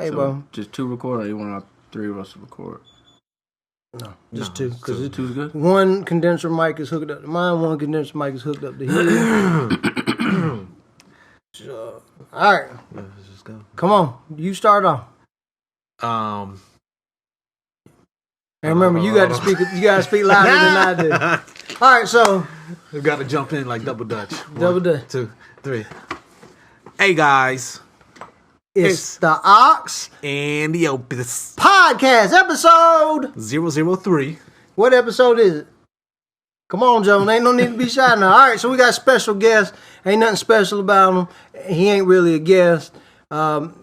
Hey, so bro. Just 2 record, or you want all 3 of us to record? No, just 2. Because 2's good. One condenser mic is hooked up to mine. One condenser mic is hooked up to his. So, all right. Let's just go. Come on. You start off. And remember, you got to speak. You got to speak louder than I do. All right, so We got to jump in like double dutch. Double Dutch. 1, 2, 3. Hey guys, it's the Ox and the Opus Podcast episode 003. What episode is it? Come on, Joan. Ain't no need to be shy now. All right, so we got a special guest. Ain't nothing special about him. He ain't really a guest.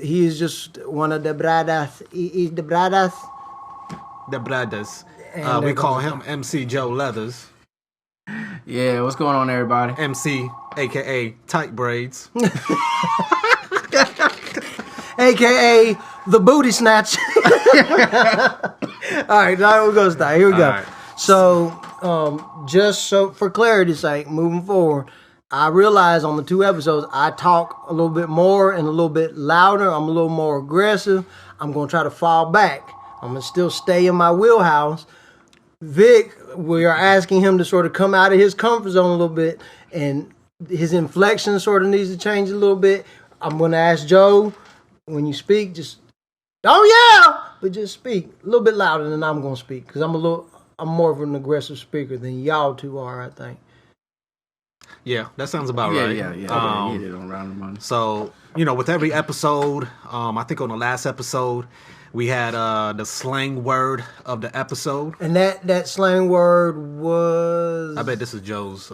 He is just one of the brothers. He's the brothers. The brothers. And We call him MC Joe Leathers. Yeah, what's going on, everybody? MC, a.k.a. Tight Braids. AKA the booty snatch. All right, now we're gonna start. Here we go. Right. So, just so for clarity's sake, moving forward, I realize on the 2 episodes I talk a little bit more and a little bit louder. I'm a little more aggressive. I'm gonna try to fall back. I'm gonna still stay in my wheelhouse. Vic, we are asking him to sort of come out of his comfort zone a little bit, and his inflection sort of needs to change a little bit. I'm gonna ask Joe, when you speak, just but just speak a little bit louder than I'm gonna speak, because I'm more of an aggressive speaker than y'all 2 are, I think. Yeah, that sounds about right. Yeah. Get it on round the money. So, with every episode, I think on the last episode, we had the slang word of the episode. And that slang word was... I bet this is Joe's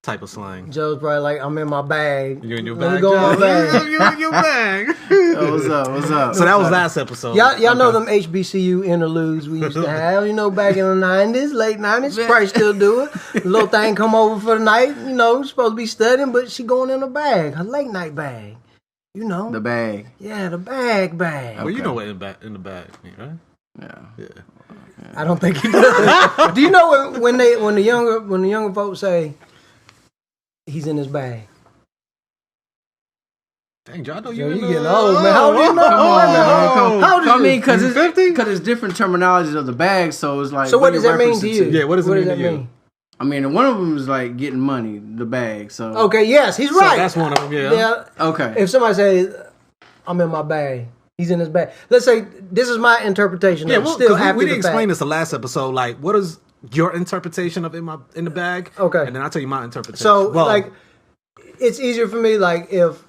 type of slang. Joe's probably like, I'm in my bag. You in your Let me bag, go in my Joe? bag. You in your bag. What's up? So that was last episode. Y'all know them HBCU interludes we used to have, back in the 90s, late 90s. Probably still do it. The little thing come over for the night, supposed to be studying, but she going in a bag, her late night bag. The bag. Yeah, the bag. Well, you know what in the bag, right? Yeah. I don't think he does. Do you know when the younger folks say he's in his bag? Dang, Joe, I know You you getting old, man. How old do you know? How old is I mean, you? because it's 50? Because it's different terminologies of the bag, so it's like. So what does that mean reference to it you? Yeah, what does it mean to you? I mean, one of them is like getting money, the bag. So Okay, yes, he's So right. that's one of them, yeah. Yeah. okay. If somebody says, I'm in my bag, he's in his bag. Let's say this is my interpretation. Yeah, I'm well, still 'cause happy we with didn't the explain fact. this the last episode. Like, what is your interpretation of in the bag? Okay. And then I'll tell you my interpretation. So, Well, it's easier for me, like, if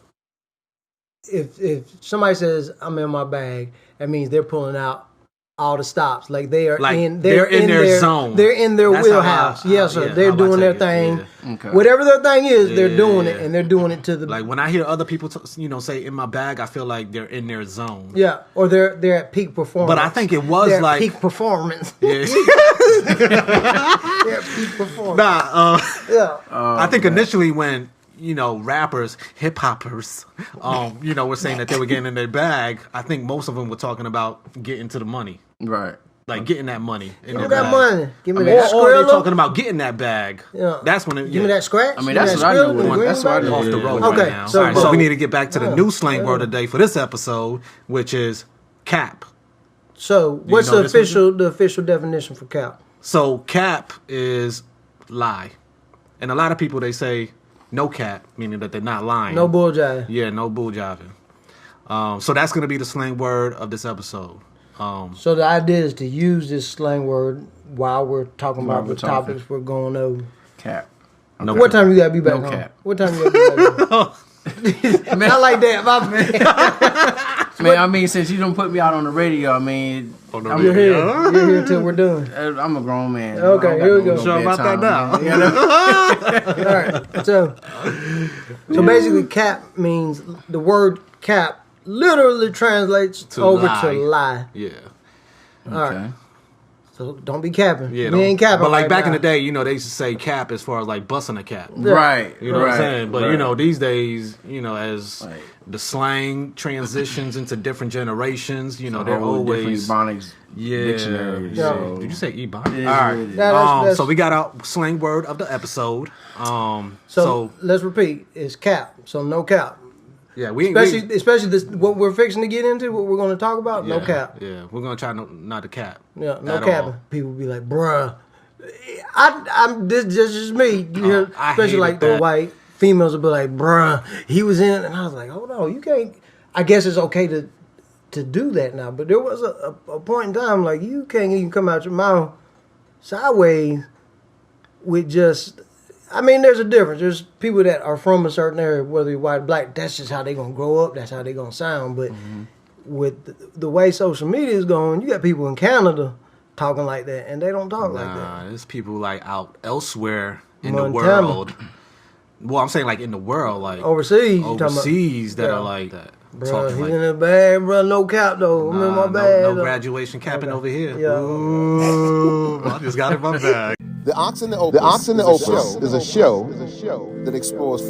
somebody says, I'm in my bag, that means they're pulling out all the stops. Like, they're in their zone. They're in their That's wheelhouse. Yes, sir. They're doing their thing. Yeah. Okay. Whatever their thing is, they're doing it, Yeah. and they're doing it to the... Like when I hear other people, say in my bag, I feel like they're in their zone. Yeah, or they're at peak performance. But I think it was they're at like peak performance. Yeah. They're at peak performance. Yeah. I think initially when rappers, hip hoppers, were saying that they were getting in their bag. I think most of them were talking about getting to the money, Right. like getting that money in Give me their that bag. money. Give me Or, that or they're Skrilla. talking about getting that bag. Yeah. That's when it, Give me that scratch. I mean, Give me that's that what I know Skrilla, what- the green that's what I bag. know. off the Yeah. road Okay, right now. so All right, so boom. we need to get back to the new slang word of the day for this episode, which is cap. So what's know the this one? official definition for cap? So cap is lie, and a lot of people they say no cap, meaning that they're not lying. No bull jive. Yeah, no bull jiving. So that's going to be the slang word of this episode. So the idea is to use this slang word while we're talking about the talking. topics we're going over. Cap. No What time you gotta be back No home? cap. What time you gotta be back home? I like that, my man. Man, I mean, since you don't put me out on the radio, I mean, You're here. You're here till we're done. I'm a grown man. Okay, I don't got here we go. no Sure about that bedtime, now. man. All right. So basically, cap means the word cap literally translates To over lie. to lie. Yeah. All right. Okay. So don't be capping. Yeah, we ain't capping. But like right back in now. the day, they used to say cap as far as like busting a cap. Right. You know what I'm saying? But right. these days, as Right. the slang transitions into different generations, they're Whole always different Ebonics yeah. dictionaries. Yeah. So Did you say ebonics? it is All what right. it is. Yeah, that's- So we got our slang word of the episode. So let's repeat. It's cap. So no cap. Yeah, we especially this what we're fixing to get into, what we're going to talk about. yeah, No cap. Yeah, we're gonna try not to cap. Yeah, no at capping. all. People be like, bruh. I'm this just me. You hear, I especially hated like the that. white females will be like, bruh, he was in, and I was like, hold on, you can't. I guess it's okay to do that now, but there was a point in time like you can't even come out your mouth sideways with just. I mean, there's a difference. There's people that are from a certain area, whether you're white or black. That's just how they're gonna grow up. That's how they're gonna sound. But with the way social media is going, you got people in Canada talking like that, and they don't talk like that. Nah, there's people like out elsewhere in Montana. the world. Well, I'm saying like in the world, like Overseas, you talking about- overseas that Yeah. are like that. Bro, talking he's like, in the bag, bro. No cap though. I'm in my bag. no though. graduation capping over here. Yeah. Ooh, I just got it in my bag. The Ox and the Opus, is a show that explores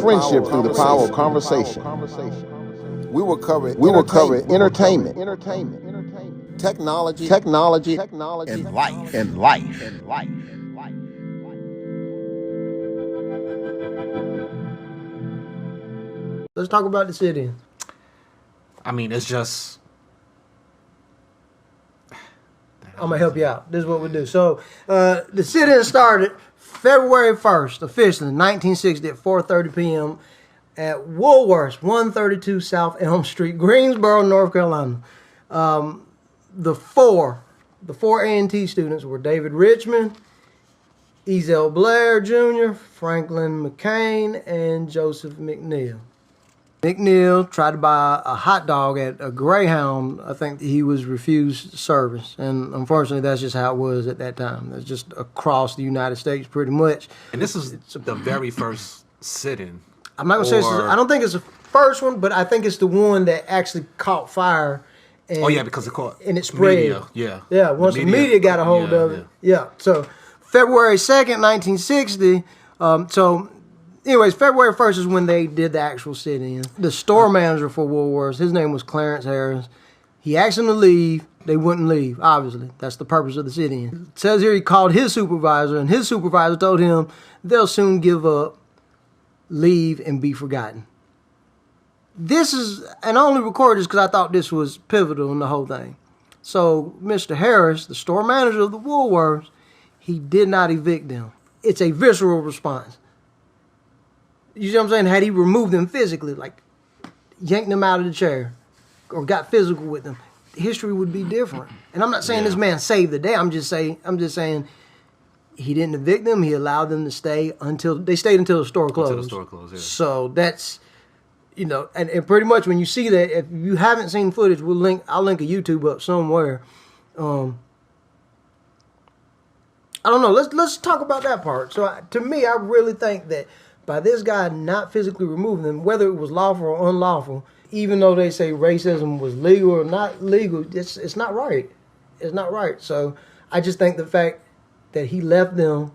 friendship through the power of conversation. We will cover entertainment, technology, and life. Let's talk about the city. I mean, it's just. I'm gonna help you out. This is what we do. So the sit-in started February 1st, officially 1960 at 4:30 p.m. at Woolworths, 132 South Elm Street, Greensboro, North Carolina. The four A&T students were David Richmond, Ezel Blair Jr., Franklin McCain, and Joseph McNeil. McNeil tried to buy a hot dog at a Greyhound. I think he was refused service. And unfortunately, that's just how it was at that time. That's just across the United States pretty much. And this is the very first sit-in. I'm not going to say I don't think it's the first one, but I think it's the one that actually caught fire. And, because it caught and it spread. Media, yeah. Yeah, once the media got a hold of it. Yeah. So February 2nd, 1960. Anyways, February 1st is when they did the actual sit-in. The store manager for Woolworths, his name was Clarence Harris. He asked them to leave. They wouldn't leave, obviously. That's the purpose of the sit-in. It says here he called his supervisor, and his supervisor told him they'll soon give up, leave, and be forgotten. This is, and I only recorded this because I thought this was pivotal in the whole thing. So Mr. Harris, the store manager of the Woolworths, he did not evict them. It's a visceral response. You see what I'm saying? Had he removed them physically, like yanked them out of the chair or got physical with them, history would be different. And I'm not saying this man saved the day. I'm just saying he didn't evict them. He allowed them to stay until the store closed. Until the store closed, yeah. So that's, and pretty much when you see that, if you haven't seen footage, I'll link a YouTube up somewhere. I don't know. Let's talk about that part. So to me, I really think that by this guy not physically removing them, whether it was lawful or unlawful, even though they say racism was legal or not legal, it's not right. It's not right. So I just think the fact that he left them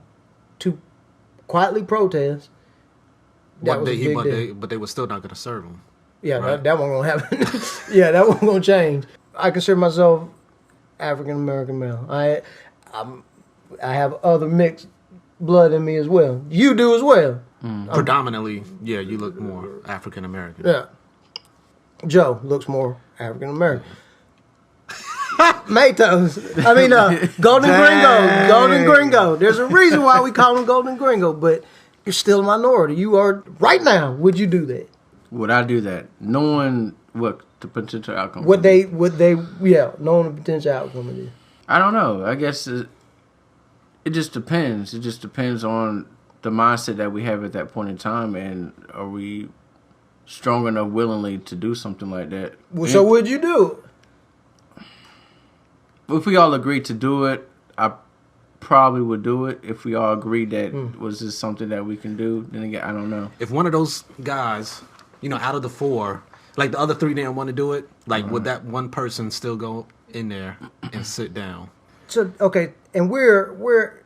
to quietly protest, that was a big deal. But they were still not going to serve him. Yeah, right? that wasn't going to happen. Yeah, that wasn't going to change. I consider myself African American male. I have other mixed blood in me as well. You do as well. Predominantly, you look more African American. Yeah. Joe looks more African American. Matos. Golden Gringo. Golden Gringo. There's a reason why we call him Golden Gringo, but you're still a minority. You are, right now, would you do that? Would I do that? Knowing what the potential outcome knowing the potential outcome of this. I don't know. I guess it just depends. It just depends on the mindset that we have at that point in time, and are we strong enough willingly to do something like that? Well, so would you do it? If we all agreed to do it, I probably would do it. If we all agreed that was this something that we can do, then again, I don't know. If one of those guys, out of the four, like the other three didn't want to do it, like would that one person still go in there and sit down? So okay, and we're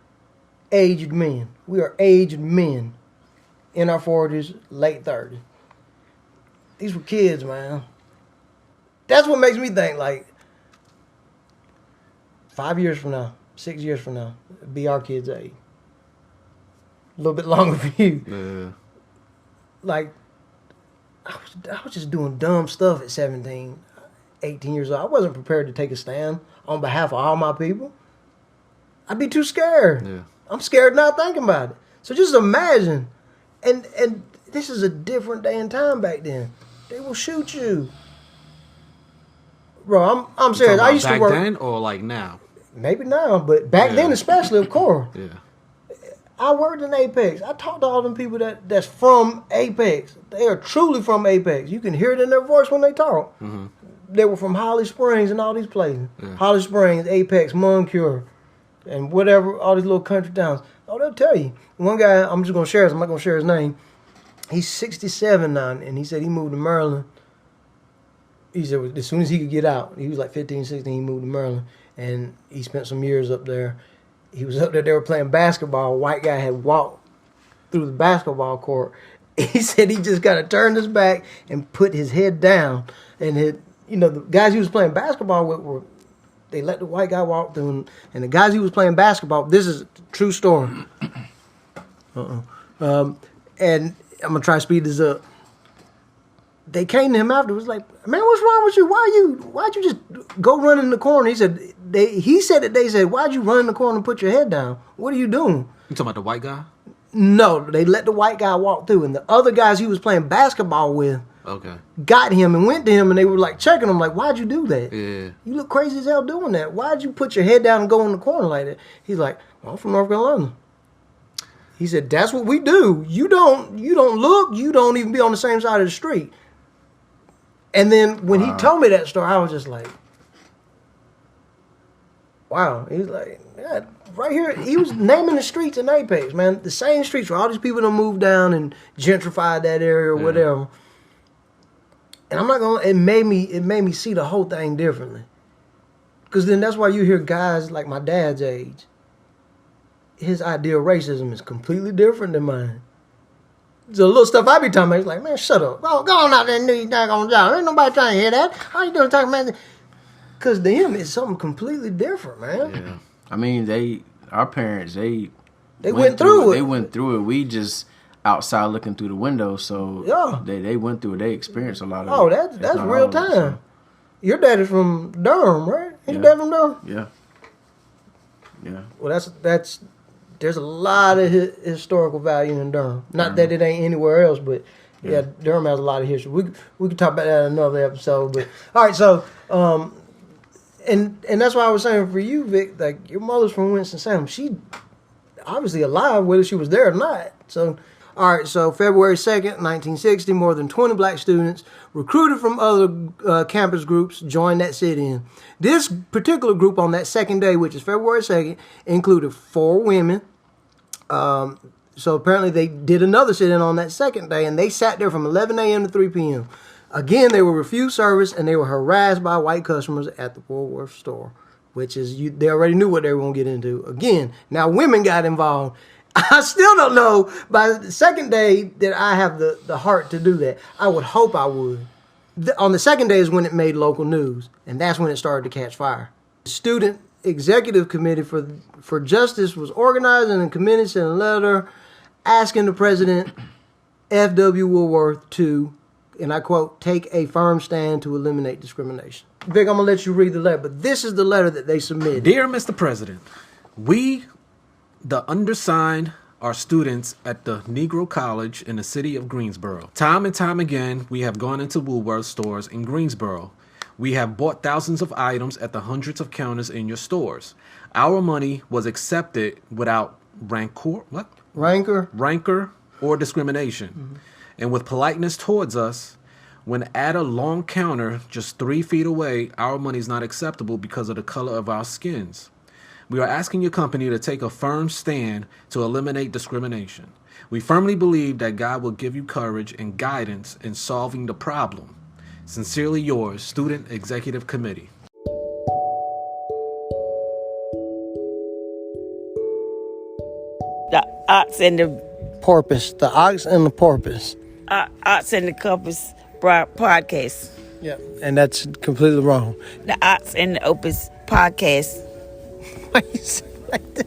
aged men. We are aged men in our 40s, late 30s. These were kids, man. That's what makes me think, like, 5 years from now, 6 years from now, it'll be our kids' age. A little bit longer for you. Yeah. Like, I was just doing dumb stuff at 17, 18 years old. I wasn't prepared to take a stand on behalf of all my people. I'd be too scared. Yeah. I'm scared not thinking about it. So just imagine, and this is a different day and time back then. They will shoot you, bro. I'm serious. I used to work back then or like now. Maybe now, but back then especially, of course. Yeah. I worked in Apex. I talked to all them people that's from Apex. They are truly from Apex. You can hear it in their voice when they talk. Mm-hmm. They were from Holly Springs and all these places. Yeah. Holly Springs, Apex, Moncure, and whatever, all these little country towns. Oh, they'll tell you. One guy, I'm just going to share his, I'm not going to share his name. He's 67 now, and he said he moved to Maryland. He said as soon as he could get out, he was like 15, 16, he moved to Maryland, and he spent some years up there. He was up there, they were playing basketball. A white guy had walked through the basketball court. He said he just kind of turned his back and put his head down. And, the guys he was playing basketball with they let the white guy walk through. And the guys he was playing basketball, this is a true story. And I'm going to try to speed this up. They came to him afterwards like, man, what's wrong with you? Why'd you just go run in the corner? He said they said, why'd you run in the corner and put your head down? What are you doing? You talking about the white guy? No, they let the white guy walk through, and the other guys he was playing basketball with got him and went to him, and they were like checking him like, why'd you do that? Yeah. You look crazy as hell doing that. Why'd you put your head down and go in the corner like that? He's like, well, I'm from North Carolina. He said, that's what we do. You don't look, you don't even be on the same side of the street. And then when he told me that story, I was just like, wow. He was like, yeah, right here. He was naming the streets in Apex, man. The same streets where all these people done moved down and gentrified that area or whatever. And I'm not gonna. It made me see the whole thing differently. Because then that's why you hear guys like my dad's age. His idea of racism is completely different than mine. The little stuff I be talking about, he's like, man, shut up. Go on out there and do your daggone job. Ain't nobody trying to hear that. How you doing talking about? Because to him, it's something completely different, man. Yeah. I mean, our parents, they went through it. They went through it. We just outside looking through the window, so they went through it. They experienced a lot of it. Oh, that's real time. So. Your dad is from Durham, right? Is your dad from Durham? Yeah. Yeah. Well, that's there's a lot of historical value in Durham. Not that it ain't anywhere else, but yeah, Durham has a lot of history. We could talk about that in another episode. But all right, so and that's why I was saying for you, Vic, like your mother's from Winston-Salem. She obviously alive, whether she was there or not. So all right, so February 2nd, 1960, more than 20 black students recruited from other campus groups joined that sit-in. This particular group on that second day, which is February 2nd, included 4 women. So apparently they did another sit-in on that second day, and they sat there from 11 a.m. to 3 p.m. Again, they were refused service, and they were harassed by white customers at the Woolworth store, which is, they already knew what they were going to get into. Again, now women got involved. I still don't know by the second day that I have the heart to do that. I would hope I would. On the second day is when it made local news, and that's when it started to catch fire. The Student Executive Committee for Justice was organized, and the committee sent a letter asking the president, F.W. Woolworth, to, and I quote, take a firm stand to eliminate discrimination. Vic, I'm going to let you read the letter, but this is the letter that they submitted. Dear Mr. President, we, the undersigned, are students at the Negro College in the city of Greensboro. Time and time again, we have gone into Woolworth stores in Greensboro. We have bought thousands of items at the hundreds of counters in your stores. Our money was accepted without rancor or discrimination. Mm-hmm. And with politeness towards us, when at a long counter just 3 feet away, our money is not acceptable because of the color of our skins. We are asking your company to take a firm stand to eliminate discrimination. We firmly believe that God will give you courage and guidance in solving the problem. Sincerely yours, Student Executive Committee. The ox and the porpoise. The ox and the porpoise. Ox and the compass podcast. Yeah, and that's completely wrong. The ox and the opus podcast. Why you sound like that?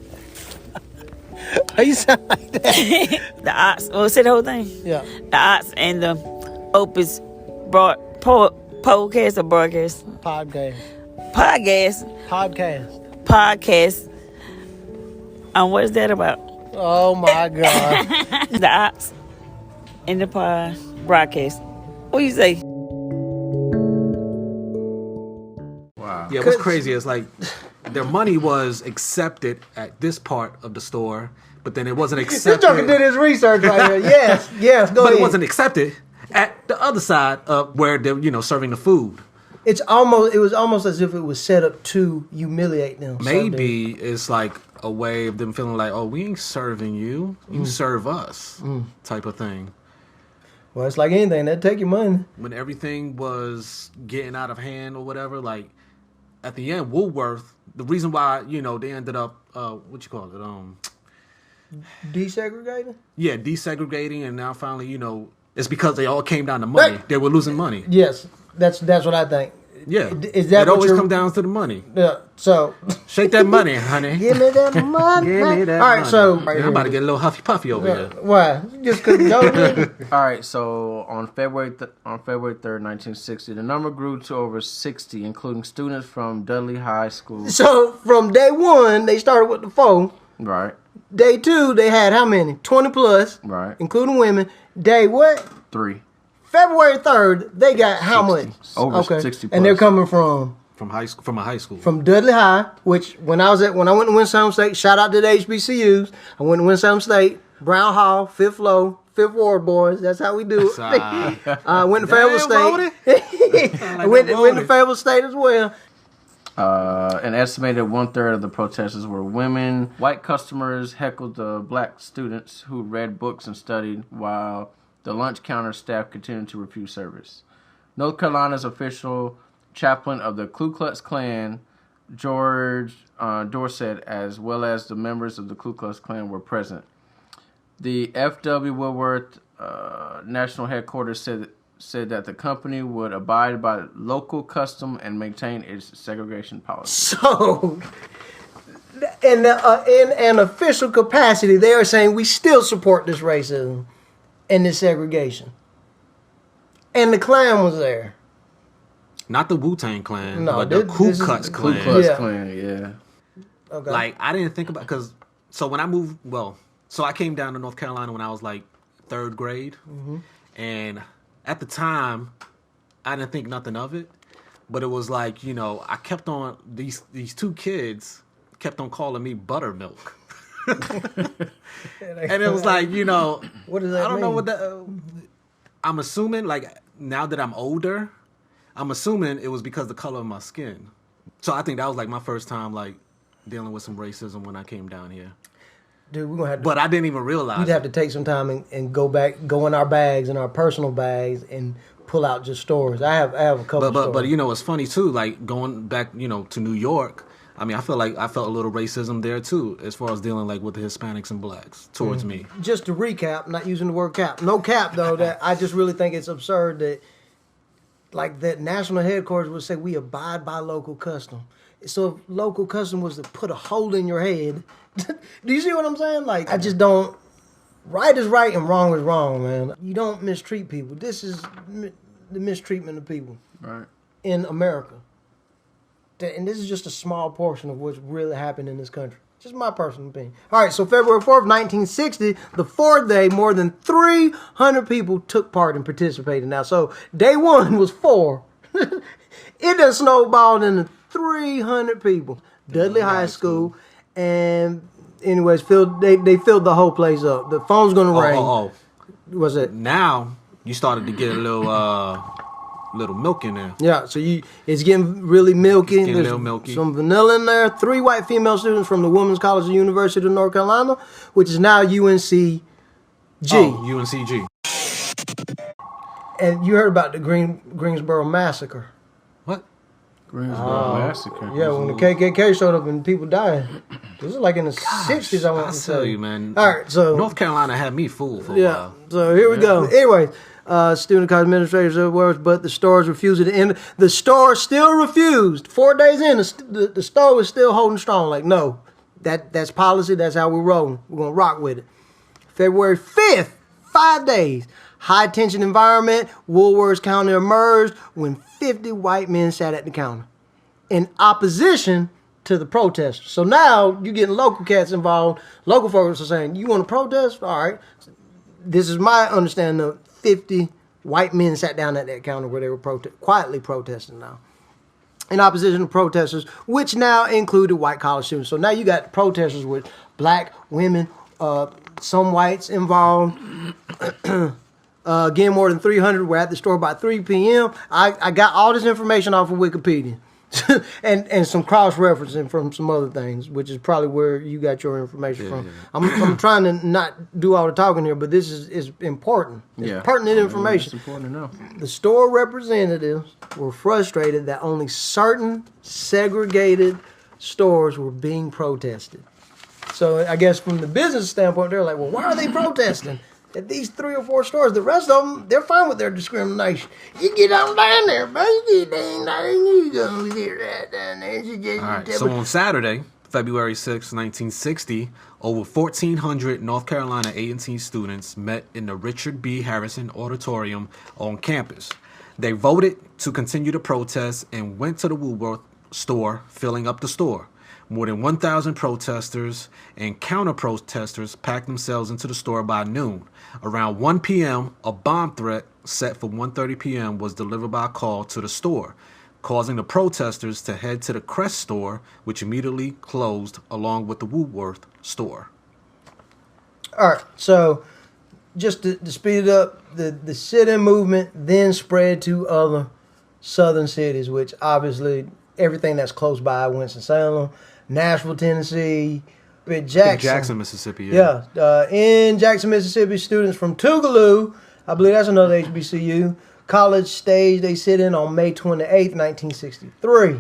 Why you sound like that? The ox. Well, say the whole thing. Yeah. The ox and the Opus podcast or broadcast? Podcast. Podcast. What is that about? Oh my God. The ops in the broadcast. What do you say? Wow. Yeah, what's crazy is like their money was accepted at this part of the store, but then it wasn't This accepted. joker did his research right here. Yes, go but ahead. it wasn't accepted at the other side of where they're serving the food. It was almost as if it was set up to humiliate them. Maybe it's like a way of them feeling like, oh, we ain't serving you, you serve us, type of thing. Well, it's like anything. They'll take your money. When everything was getting out of hand or whatever, like at the end, Woolworth, the reason why, they ended up, what you call it? Desegregating? Yeah, desegregating, and now finally, it's because they all came down to money. They were losing money. Yes, that's what I think. Yeah, Is that it what always you're- comes down to the money. Yeah. So Shake that money, honey. give me that money. Give me that All right. money. So I'm about to get a little huffy puffy over here. Why? Just because you All right, so on February 3rd, 1960, the number grew to over 60, including students from Dudley High School. So from day one, they started with the 4. Right, Day 2, they had how many? 20 plus, right. including women. Day what? 3. February 3rd, they got how much? Over 60 And they're plus. coming from From a high school. from Dudley High, which when I went to Winston State, shout out to the HBCUs. I went to Winston State, Brown Hall, 5th floor, 5th Ward boys. That's how we do it. I went to Fayetteville State. I went to Fayetteville State as well. An estimated 1/3 of the protesters were women. White customers heckled the black students who read books and studied, while the lunch counter staff continued to refuse service. North Carolina's official chaplain of the Ku Klux Klan, George Dorset, as well as the members of the Ku Klux Klan, were present. The F.W. Woodworth national headquarters said that the company would abide by local custom and maintain its segregation policy. So, in an official capacity, they are saying we still support this racism and this segregation. And the Klan was there. Not the Wu-Tang Clan, No, but the Ku this is Klux the Klan. Ku Klux Yeah. Klan, yeah. Okay. Like, I didn't think about, so when I moved, so I came down to North Carolina when I was like 3rd grade. Mm-hmm. And at the time, I didn't think nothing of it. But it was like, I kept on, these 2 kids kept on calling me buttermilk. And it was like, what does that I don't know mean? what that, I'm assuming, like, now that I'm older, I'm assuming it was because of the color of my skin. So I think that was like my first time, like, dealing with some racism when I came down here. Dude, we're going to have to... But I didn't even realize We'd have to take some time and go in our bags, in our personal bags, and pull out just stories. I have a couple stories. But it's funny too, like going back, to New York, I mean, I feel like I felt a little racism there too, as far as dealing like with the Hispanics and blacks towards me. Just to recap, not using the word cap. No cap, though, that I just really think it's absurd that, like, that national headquarters would say we abide by local custom. So if local custom was to put a hole in your head, do you see what I'm saying? Like, I just don't, right is right and wrong is wrong, man. You don't mistreat people. This is the mistreatment of people Right. in America. And this is just a small portion of what's really happened in this country. Just my personal opinion. All right, so February 4th, 1960, the 4th day, more than 300 people took part and participated. Now, so day 1 was 4. It done snowballed into 300 people. Dudley High School. And anyways, they filled the whole place up. The phone's going to ring. What's it? Now you started to get a little milk in there. Yeah, so it's getting really milky. It's getting a There's little milky. some vanilla in there. 3 white female students from the Women's College of University of North Carolina, which is now UNCG. UNCG. And you heard about the Greensboro massacre. What? Greensboro Massacre. Yeah, when the KKK showed up and people died. This is like in the 60s, I want I to tell say. you, man. All right, so North Carolina had me fooled for a yeah, while. so here we go. Anyways, student college administrators of words, but the stores refused to end. The store still refused. 4 days in, the store was still holding strong. Like, no, that's policy. That's how we're rolling. We're gonna rock with it. February 5th, 5 days. high tension environment, Woolworths County emerged when 50 white men sat at the counter in opposition to the protesters. So now you're getting local cats involved. Local folks are saying, you want to protest? All right. This is my understanding of 50 white men sat down at that counter where they were quietly protesting now. In opposition to protesters, which now included white college students. So now you got protesters with black women, some whites involved. Again, more than 300 were at the store by 3 p.m. I got all this information off of Wikipedia. and some cross-referencing from some other things, which is probably where you got your information from. Yeah. I'm trying to not do all the talking here, but this is important. It's pertinent information. It's important to know. The store representatives were frustrated that only certain segregated stores were being protested. So I guess from the business standpoint, they're like, well, why are they protesting at these 3 or 4 stores? The rest of them, they're fine with their discrimination. You get on down there, baby. You gonna get right down there. All right, so on Saturday, February 6, 1960, over 1,400 North Carolina A&T students met in the Richard B. Harrison Auditorium on campus. They voted to continue the protest and went to the Woolworth store, filling up the store. More than 1,000 protesters and counter-protesters packed themselves into the store by noon. Around 1 p.m., a bomb threat set for 1:30 p.m. was delivered by call to the store, causing the protesters to head to the Crest store, which immediately closed along with the Woolworth store. All right, so just to speed it up, the sit-in movement then spread to other southern cities, which obviously everything that's close by, Winston-Salem, Nashville, Tennessee, Jackson, Mississippi. Yeah. In Jackson, Mississippi, students from Tougaloo, I believe that's another HBCU, college staged a sit-in on May 28th, 1963.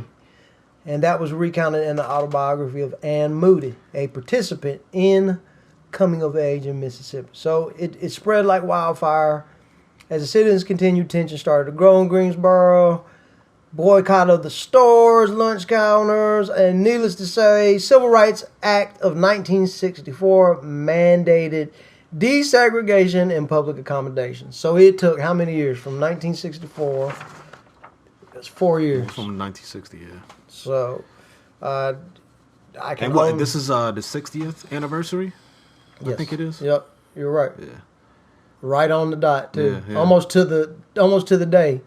And that was recounted in the autobiography of Ann Moody, a participant in coming of age in Mississippi. So it spread like wildfire. As the sit-ins continued, tension started to grow in Greensboro. Boycott of the stores, lunch counters, and needless to say, Civil Rights Act of 1964 mandated desegregation and public accommodations. So it took how many years? From 1964, it's 4 years. From 1960, yeah. So, I can. And what? This is the 60th anniversary. Yes. I think it is. Yep, you're right. Yeah. Right on the dot too. Yeah. Almost to the day.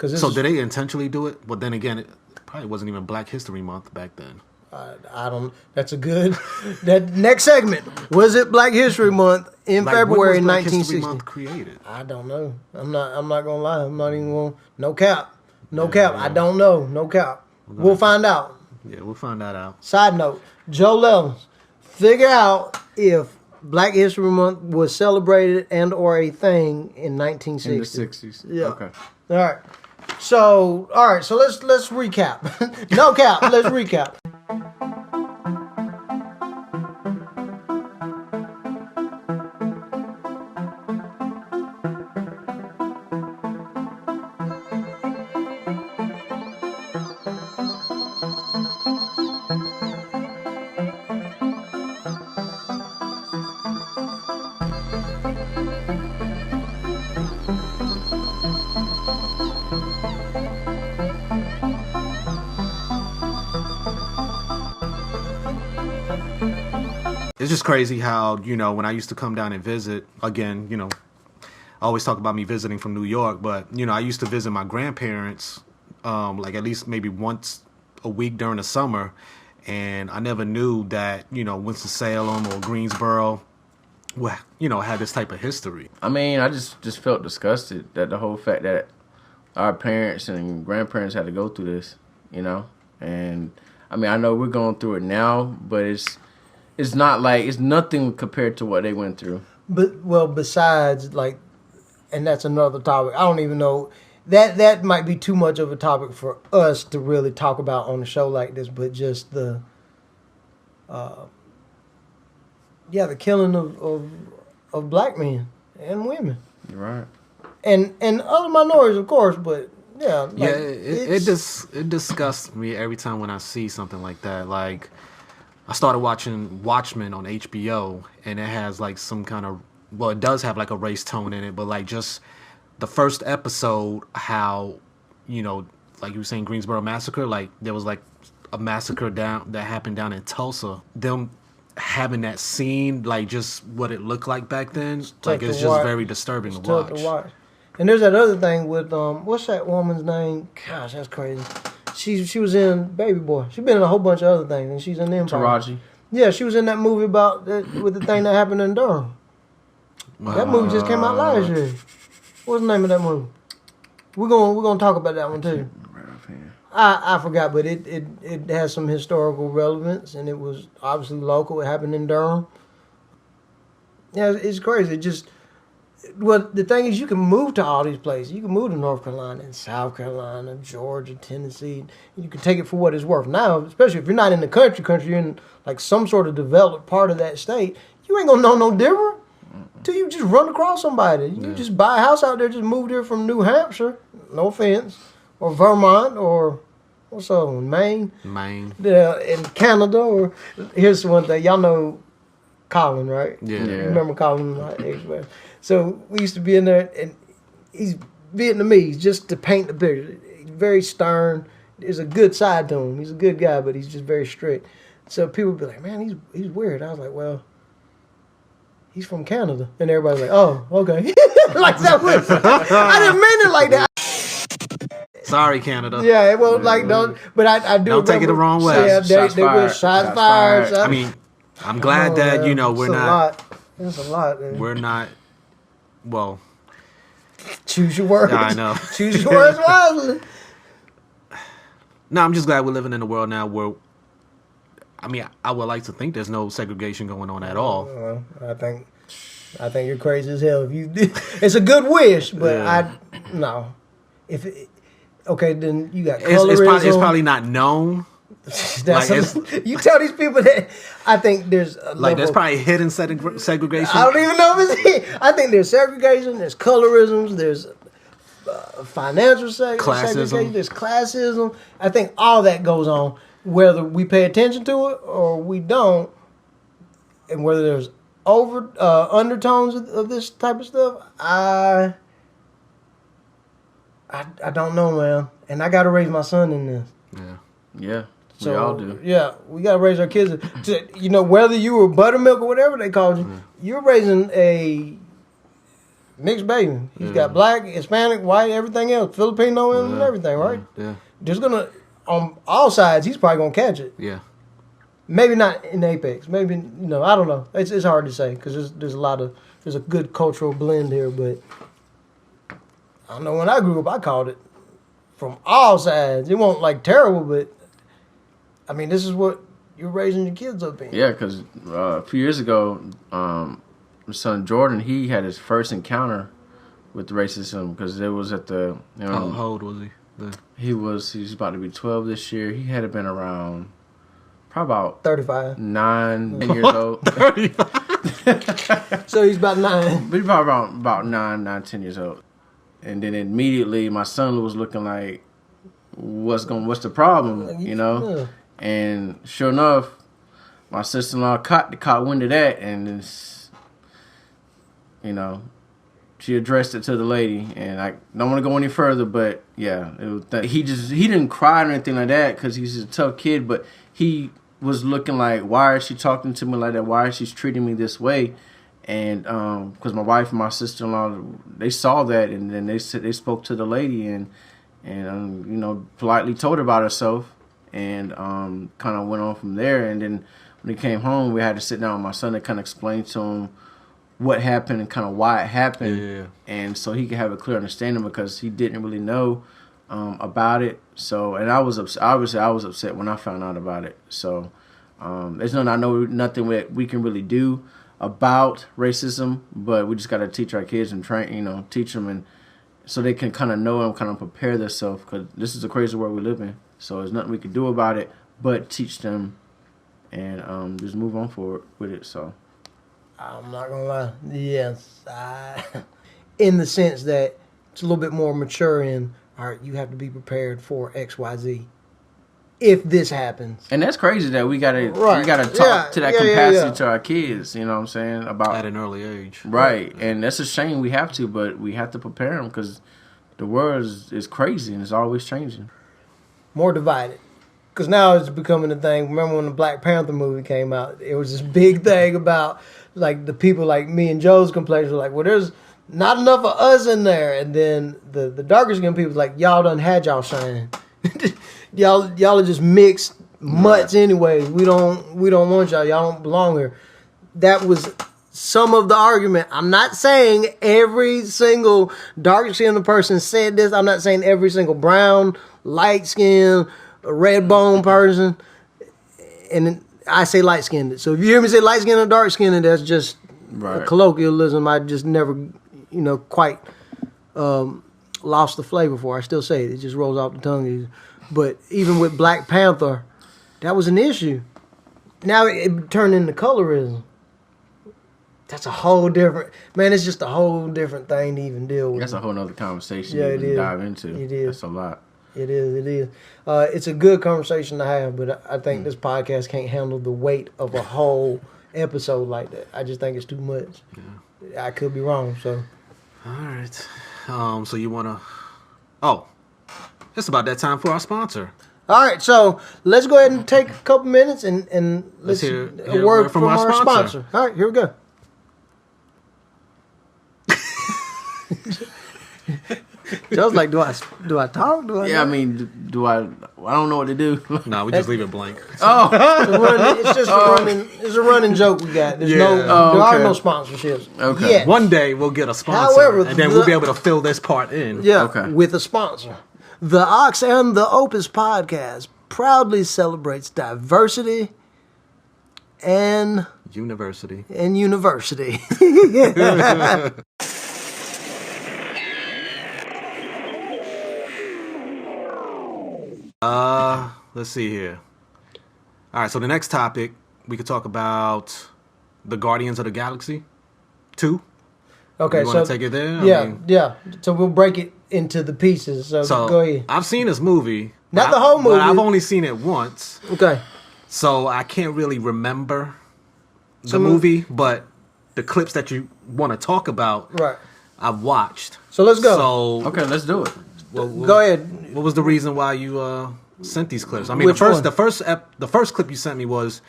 So did they intentionally do it? But then again, it probably wasn't even Black History Month back then. I don't. That's a good. That next segment, was it Black History Month in February 1960? Black History Month created? I don't know. I'm not gonna lie. I'm not even gonna. No cap. I don't know. No cap. We'll find out. Yeah, we'll find that out. Side note: Joe Levels, figure out if Black History Month was celebrated and or a thing in 1960. In the 60s. Yeah. Okay. All right. So let's recap. No cap. Let's recap. It's just crazy how, when I used to come down and visit, again, I always talk about me visiting from New York, but, I used to visit my grandparents, like at least maybe once a week during the summer, and I never knew that, Winston-Salem or Greensboro, had this type of history. I mean, I just felt disgusted that the whole fact that our parents and grandparents had to go through this, and I mean, I know we're going through it now, but it's not like, it's nothing compared to what they went through. But, well, besides, and that's another topic. I don't even know. That might be too much of a topic for us to really talk about on a show like this, but just the killing of black men and women. You're right. And other minorities, of course, but yeah. It disgusts me every time when I see something like that. Like, I started watching Watchmen on HBO, and it has some kind of well, it does have like a race tone in it, but like just the first episode, how, you know, like you were saying, Greensboro massacre, like there was like a massacre that happened down in Tulsa. Them having that scene, like just what it looked like back then, like it's just very disturbing to watch. And there's that other thing with what's that woman's name? Gosh, that's crazy. She was in Baby Boy. She's been in a whole bunch of other things, and she's in Empire. Taraji. Yeah, she was in that movie about with the thing that happened in Durham. That movie just came out last year. What's the name of that movie? We're gonna talk about that one too. I forgot, but it has some historical relevance, and it was obviously local. It happened in Durham. Yeah, it's crazy. It just, well, the thing is, you can move to all these places. You can move to North Carolina and South Carolina, Georgia, Tennessee. You can take it for what it's worth. Now, especially if you're not in the country, you're in like some sort of developed part of that state. You ain't gonna know no different till you just run across somebody. You just buy a house out there, just move there from New Hampshire. No offense. Or Vermont, or what's up, Maine? In Canada, or here's one thing. Y'all know Colin, right? Yeah. You remember Colin? My so we used to be in there, and he's Vietnamese, just to paint the picture. He's very stern. There's a good side to him. He's a good guy, but he's just very strict. So people be like, man, he's weird. I was like, well, he's from Canada. And everybody's like, oh, okay. Like that was, I didn't mean it like that. Sorry, Canada. Yeah, well, like, don't, but I do. Don't take it the wrong way. Yeah, they were shots fired. I mean, I'm glad that, you know, we're not. It's a lot, man. We're not, well. Choose your words. I know. Choose your words wisely. No, I'm just glad we're living in a world now where, I mean, I would like to think there's no segregation going on at all. I think you're crazy as hell. If you, it's a good wish, but no. If it, okay, then you got colorism. It's probably not known. You tell these people that I think there's there's probably hidden segregation. I don't even know if it's hidden. I think there's segregation, there's colorism, there's financial segregation, there's classism. I think all that goes on, whether we pay attention to it or we don't, and whether there's undertones of this type of stuff. I don't know, man. And I got to raise my son in this. Yeah. So, we all do. Yeah, we got to raise our kids. You know, whether you were buttermilk or whatever they called you, you're raising a mixed baby. He's got black, Hispanic, white, everything else, Filipino and everything, right? Yeah. There's gonna, on all sides, he's probably gonna catch it. Yeah. Maybe not in Apex. Maybe, you know, I don't know. It's hard to say because there's a good cultural blend here, but I know when I grew up, I called it from all sides. It wasn't like terrible, but I mean, this is what you're raising your kids up in. Yeah, because a few years ago, my son Jordan, he had his first encounter with racism because it was at the. You know, how old was he? He's about to be 12 this year. He had been around probably about 35, 9 years old. 35. So he's about 9. But he's probably about 9, 10 years old. And then immediately my son was looking like, what's the problem, you know? Yeah. And sure enough, my sister-in-law caught wind of that, and it's, you know, she addressed it to the lady. And I don't want to go any further, but yeah, he didn't cry or anything like that because he's a tough kid, but he was looking like, why is she talking to me like that? Why is she treating me this way? And because my wife and my sister-in-law, they saw that, and then they spoke to the lady and you know, politely told her about herself, and kind of went on from there. And then when he came home, we had to sit down with my son and kind of explain to him what happened and kind of why it happened, and so he could have a clear understanding because he didn't really know about it. So, and I was obviously I was upset when I found out about it. So, there's nothing that we can really do about racism, but we just got to teach our kids and teach them, and so they can kind of know and kind of prepare themselves, because this is a crazy world we live in. So there's nothing we can do about it but teach them and just move on forward with it. So I'm not gonna lie, yes, in the sense that it's a little bit more mature in, all right, you have to be prepared for XYZ. if this happens. And that's crazy that we gotta talk to that capacity to our kids. You know what I'm saying, about at an early age, right? And that's a shame we have to, but we have to prepare them because the world is crazy and it's always changing. More divided. Because now it's becoming a thing. Remember when the Black Panther movie came out? It was this big thing about, like, the people like me and Joe's complaints were like, well, there's not enough of us in there. And then the darker skinned people was like, y'all done had y'all shine. y'all are just mixed mutts anyway. We don't want y'all. Y'all don't belong here. That was some of the argument. I'm not saying every single dark skinned person said this. I'm not saying every single brown, light skinned, red bone person. And I say light skinned. So if you hear me say light skinned or dark skinned, that's just a colloquialism. I just never, quite lost the flavor for. I still say it. It just rolls off the tongue. But even with Black Panther, that was an issue. Now it turned into colorism. That's a whole different... Man, it's just a whole different thing to even deal with. That's a whole nother conversation to dive into. It is. That's a lot. It is. It's a good conversation to have, but I think this podcast can't handle the weight of a whole episode like that. I just think it's too much. Yeah. I could be wrong, so... All right. So you want to... Oh, it's about that time for our sponsor. All right, so let's go ahead and take a couple minutes and let's hear a word from our sponsor. All right, here we go. Joe's like, do I talk? I mean, do I don't know what to do. No, we just leave it blank. It's just a running joke we got. There are no sponsorships. Okay. Yet. One day we'll get a sponsor, However, and then we'll be able to fill this part in. Yeah, okay. With a sponsor. The Ox and the Opus podcast proudly celebrates diversity and university. Let's see here. All right, so the next topic, we could talk about the Guardians of the Galaxy 2. Okay, you want to take it there? Yeah. So we'll break it into the pieces. So go ahead. I've seen this movie. Not the whole movie. But I've only seen it once. Okay. So I can't really remember the movie, but the clips that you want to talk about, right? I've watched. So let's go. So okay, let's do it. Go ahead. What was the reason why you sent these clips? I mean, Which one? the first clip you sent me was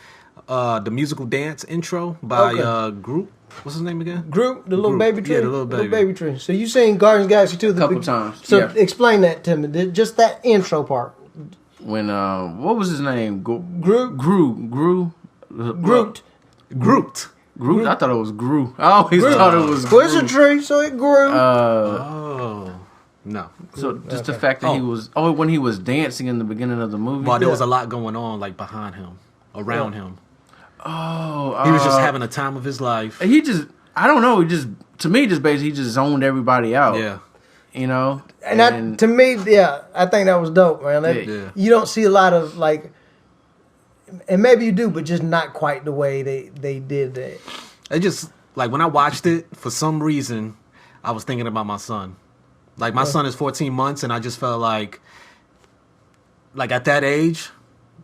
the musical dance intro by Groot. What's his name again? Groot, the little baby tree. Yeah, the little baby tree. So you seen Guardians of the Galaxy 2 a couple times. So explain that to me. Just that intro part. When what was his name? Groot. Groot. I thought it was Gru. I always thought it was Gru. Well, it's a tree, so it grew. No. So just the fact that he was when he was dancing in the beginning of the movie. Well, there was a lot going on like behind him, around him. Oh, he was just having a time of his life. He just, I don't know. To me, basically, he just zoned everybody out. Yeah. You know? And to me, I think that was dope, man. You don't see a lot of, like, and maybe you do, but just not quite the way they did that. It just, like, when I watched it, for some reason, I was thinking about my son. Like, my son is 14 months, and I just felt like at that age,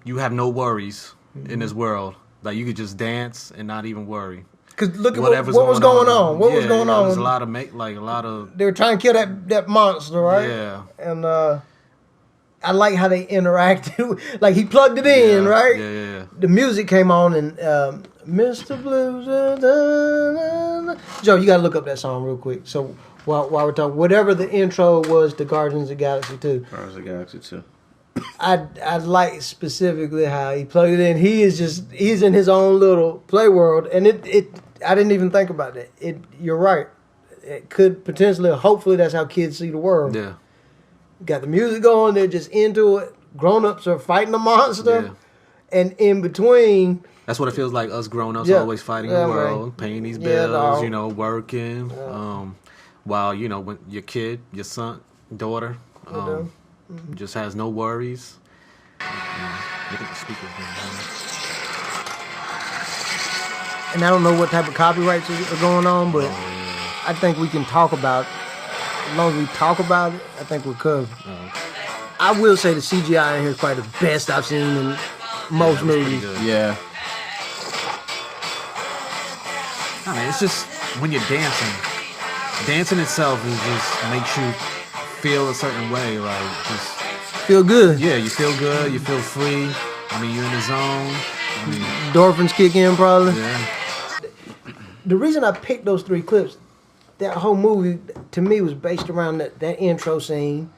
you have no worries in this world. Like, you could just dance and not even worry. Because look at what was going on. What was going on? There was a lot of... They were trying to kill that monster, right? Yeah. And I like how they interacted. Like, he plugged it in, right? Yeah. The music came on and Mr. Blues. Joe, you got to look up that song real quick. So while we're talking, whatever the intro was to Guardians of the Galaxy 2. Guardians of the Galaxy 2. I like specifically how he plugged it in. He's in his own little play world, and I didn't even think about that. You're right. It could potentially, hopefully, that's how kids see the world. Yeah. Got the music going, they're just into it. Grown-ups are fighting the monster, and in between. That's what it feels like. Us grown-ups are always fighting the world, paying these bills, working. While when your kid, your son, daughter. Just has no worries. Look at the speakers. And I don't know what type of copyrights are going on, but I think we can talk about it. As long as we talk about it, I think we're covered. I will say the CGI in here is probably the best I've seen in most movies. Yeah. I mean, it's just when you're dancing itself is just makes you feel a certain way, like just Feel good. yeah, you feel good, you feel free. I mean, you're in the zone. I mean, Endorphins kick in probably. yeah, The reason I picked those 3 clips, that whole movie to me was based around that intro scene.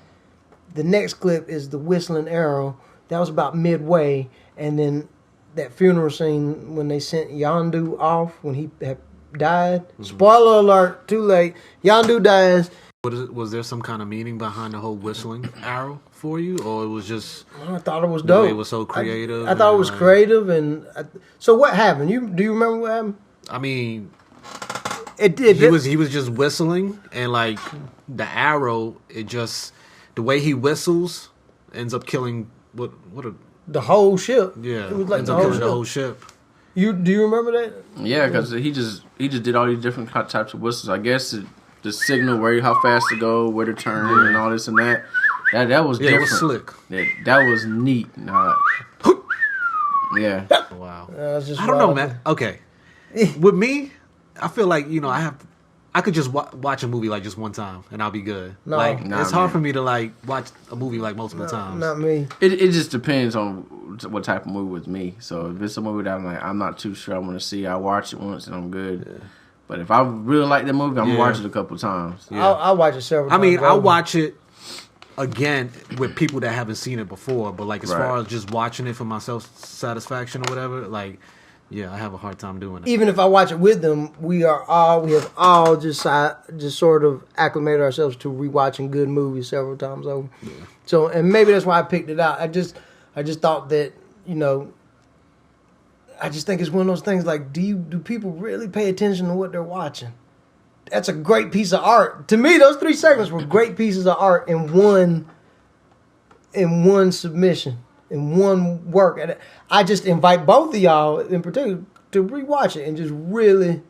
The next clip is the whistling arrow. That was about midway, and then that funeral scene when they sent Yondu off when he had died. Spoiler alert! Too late. Yondu dies. was there some kind of meaning behind the whole whistling arrow for you, or it was just I thought it was the dope. way it was so creative? I thought it was and, creative, so what happened? Do you remember what happened? I mean, It did. he was just whistling, and like the arrow, it just the way he whistles ends up killing the whole ship. yeah, It was like ends the up whole killing ship. the whole ship. Do you remember that? Yeah, because he just did all these different types of whistles. I guess the signal how fast to go, where to turn, and all this and that. That was different. It was slick. That was neat. Yeah. Wow. Just I don't know, wild. man. Okay, with me, I feel like I could just watch a movie like just one time and I'll be good. No. Like Nah, it's hard man. for me to like watch a movie like multiple times. Not me. It just depends on what type of movie with me. So if it's a movie that I'm not too sure I want to see, I watch it once and I'm good. Yeah. But if I really like the movie, I'm gonna watch it a couple times. Yeah. I'll watch it several times. I mean, I'll watch it again with people that haven't seen it before. But like as Right. far as just watching it for my self satisfaction or whatever, like yeah, I have a hard time doing it. Even if I watch it with them, we have all just sort of acclimated ourselves to rewatching good movies several times over. Yeah. So, and maybe that's why I picked it out. I just thought that, I just think it's one of those things like, do people really pay attention to what they're watching? That's a great piece of art. To me, those 3 segments were great pieces of art in one submission. In one work. And I just invite both of y'all in particular to rewatch it and just really.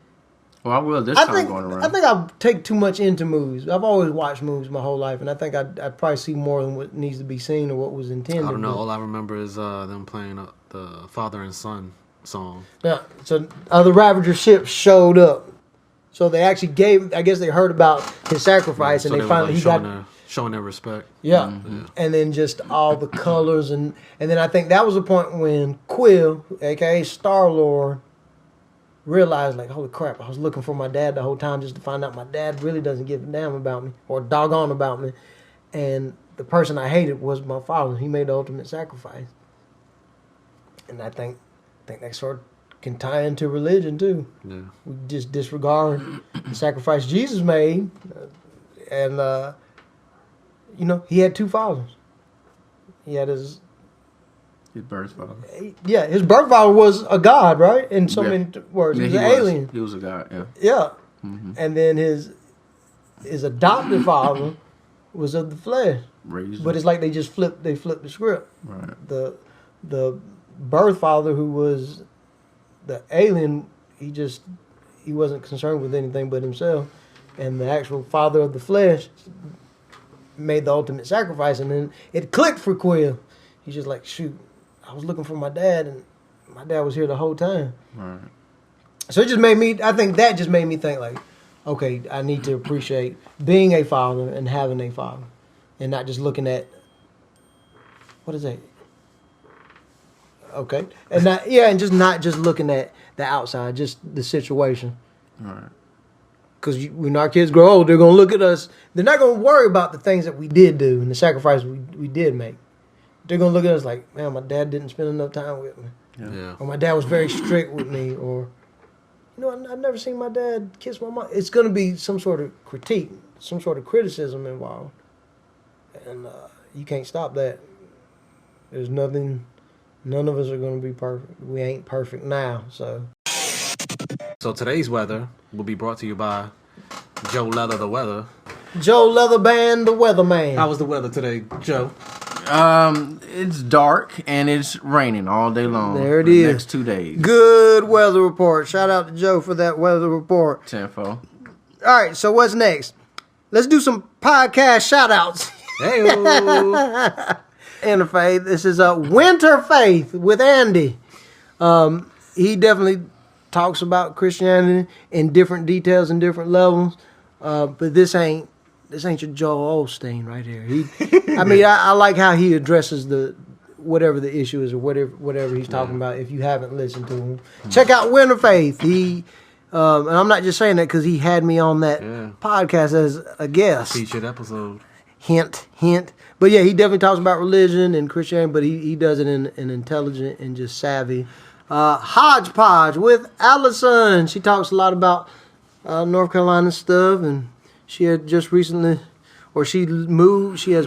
Well, I will this time going around. I think I take too much into movies. I've always watched movies my whole life, and I think I'd probably see more than what needs to be seen or what was intended. I don't know. All I remember is them playing the father and son song. Yeah. So other Ravager ships showed up. So they actually I guess they heard about his sacrifice, and So they finally showing their respect. Yeah. Mm-hmm. And then just all the colors and then I think that was the point when Quill, aka Star-Lord, realized like, holy crap, I was looking for my dad the whole time just to find out my dad really doesn't give a damn about me or doggone about me. And the person I hated was my father. He made the ultimate sacrifice. And I think that sort of can tie into religion too. Yeah. We just disregard the sacrifice Jesus made. And he had 2 fathers. He had his birth father. Yeah, his birth father was a god, right? In so many words, he was an alien. He was a god, yeah. Yeah, and then his adopted father was of the flesh. Raised But it's like they flipped the script. Right. The birth father, who was the alien, he wasn't concerned with anything but himself, and the actual father of the flesh made the ultimate sacrifice, and then it clicked for Quill. He's just like, shoot, I was looking for my dad, and my dad was here the whole time. Right. So I think that just made me think like, okay, I need to appreciate being a father and having a father, and not just looking at, what is that? Okay, and not just looking at the outside, just the situation. Right. Because when our kids grow old, they're going to look at us. They're not going to worry about the things that we did do and the sacrifices we did make. They're going to look at us like, man, my dad didn't spend enough time with me. Yeah. Or my dad was very strict with me. Or, I've never seen my dad kiss my mom. It's going to be some sort of critique, some sort of criticism involved. And you can't stop that. There's nothing, none of us are going to be perfect. We ain't perfect now, so. So today's weather will be brought to you by Joe Leather the Weather. Joe Leatherband, the weatherman. How was the weather today, Joe? It's dark and it's raining all day long. There it for the is. Next 2 days. Good weather report. Shout out to Joe for that weather report. Tenfo. All right, so what's next? Let's do some podcast shout outs. Hey, Interfaith. This is a Winter Faith with Andy. He definitely talks about Christianity in different details and different levels. But this ain't your Joel Osteen right here. I like how he addresses whatever the issue is or whatever he's talking about. If you haven't listened to him, check out Winter Faith. He and I'm not just saying that because he had me on that podcast as a guest. featured episode. Hint. But yeah, he definitely talks about religion and Christianity, but he does it in an intelligent and just savvy. Hodgepodge with Allison. She talks a lot about North Carolina stuff, and she had just recently, or she has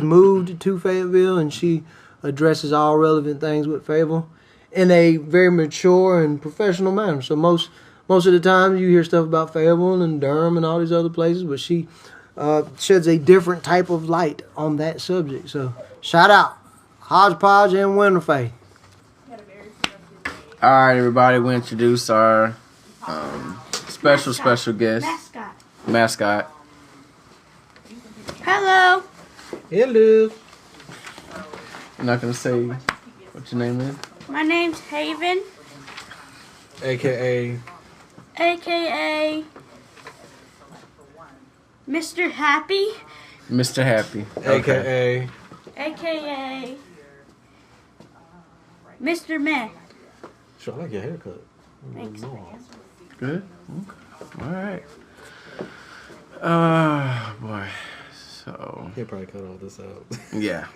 moved to Fayetteville, and she addresses all relevant things with Fayetteville in a very mature and professional manner. So most of the time you hear stuff about Fayetteville and Durham and all these other places, but she sheds a different type of light on that subject. So shout out Hodgepodge and Winterfaith. All right, everybody. We introduce our special guest, mascot. Hello. Hello. I'm not gonna say what your name is. My name's Haven, AKA aka Mr. Happy, Mr. Happy. AKA aka Mr. Meh. Sure, I like your haircut. Thanks. Good. Okay. All right. Boy. So. He'll probably cut all this out. Yeah.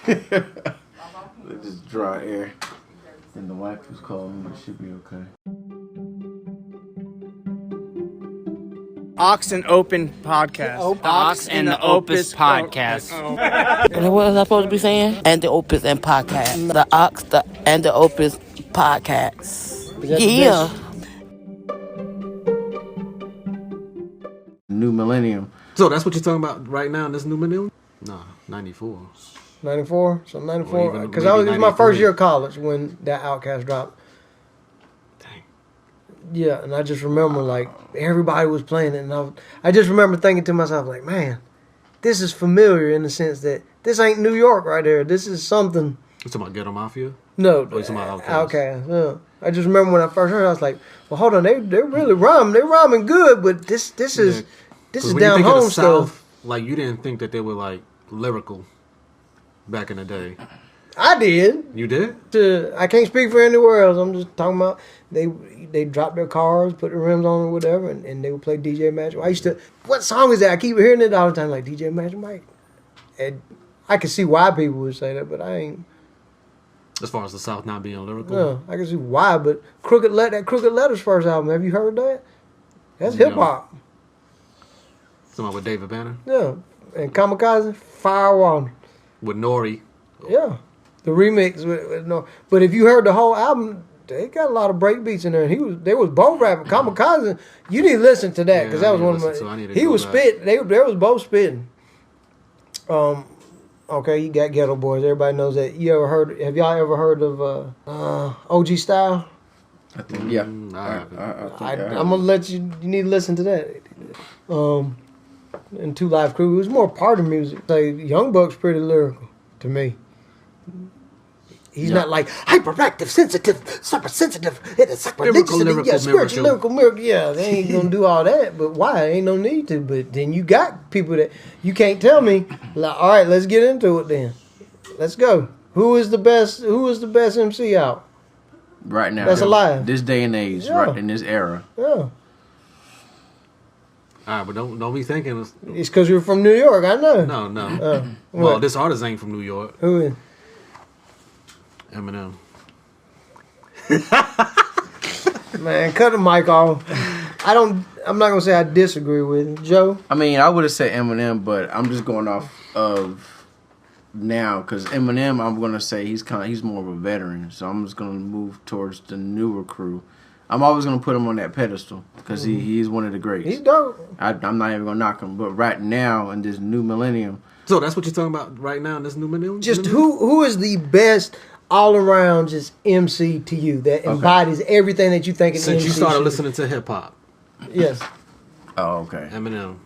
Let's just draw air. And the wife was calling. It should be okay. Ox and Open Podcast. Ox and the Opus Podcast. What was I supposed to be saying? And the Opus and Podcast. The Ox and the Opus Podcast. Yeah. New millennium. So that's what you're talking about right now in this new millennium? No, 94. 94? So 94? Or even Because maybe it was my 93. first year of college when that Outkast dropped. Dang. Yeah, and I just remember, like, everybody was playing it, and I just remember thinking to myself, like, man, this is familiar in the sense that this ain't New York right here. This is something. You talking about Ghetto Mafia? No, Or you talking about Outkast. Yeah. I just remember when I first heard it, I was like, well, hold on, they really rhyming. They rhyming good, but this is When you down think of the home South, stuff. like, you didn't think that they were, like, lyrical back in the day. I did. You did? I can't speak for anywhere else. I'm just talking about they dropped their cars, put the rims on or whatever, and they would play DJ Magic. I used to. What song is that? I keep hearing it all the time, like DJ Magic Mike. And I can see why people would say that, but I ain't. As far as the South not being lyrical? No, I can see why. But Crooked Letters first album. Have you heard that? That's hip hop. Something with David Banner? Yeah, and Kamikaze, Firewater. With Nori. Yeah, the remix with no. But if you heard the whole album, they got a lot of break beats in there. They was both rapping. Kamikaze, you need to listen to that because that was one of my. He was spitting. They was both spitting. Okay, you got Ghetto Boys. Everybody knows that. Have y'all ever heard of OG Style? I think, yeah. I'm gonna let you. You need to listen to that. And Two Live Crew. It was more party music. Like Young Buck's pretty lyrical to me. He's not like hyperactive, sensitive, super sensitive, Lyrical lyrical. Yeah, they ain't gonna do all that. But why? Ain't no need to. But then you got people that you can't tell me. Like, all right, let's get into it then. Let's go. Who is the best MC out? Right now. That's alive. This day and age, Yeah. right in this era. Yeah. All right, but don't be thinking. It's because you're from New York. I know. No. What? Well, this artist ain't from New York. Who is? Eminem. Man, cut the mic off. I'm not gonna say I disagree with it. Joe. I mean, I would have said Eminem, but I'm just going off of now because Eminem, I'm gonna say he's more of a veteran, so I'm just gonna move towards the newer crew. I'm always gonna put him on that pedestal because he's one of the greats. He's dope. I'm not even gonna knock him, but right now in this new millennium, So that's what you're talking about right now in this new millennium? Just who is the best all around just MC to you that embodies everything that you think an Since MC you started should be? listening to hip hop. Yes. oh okay, Eminem.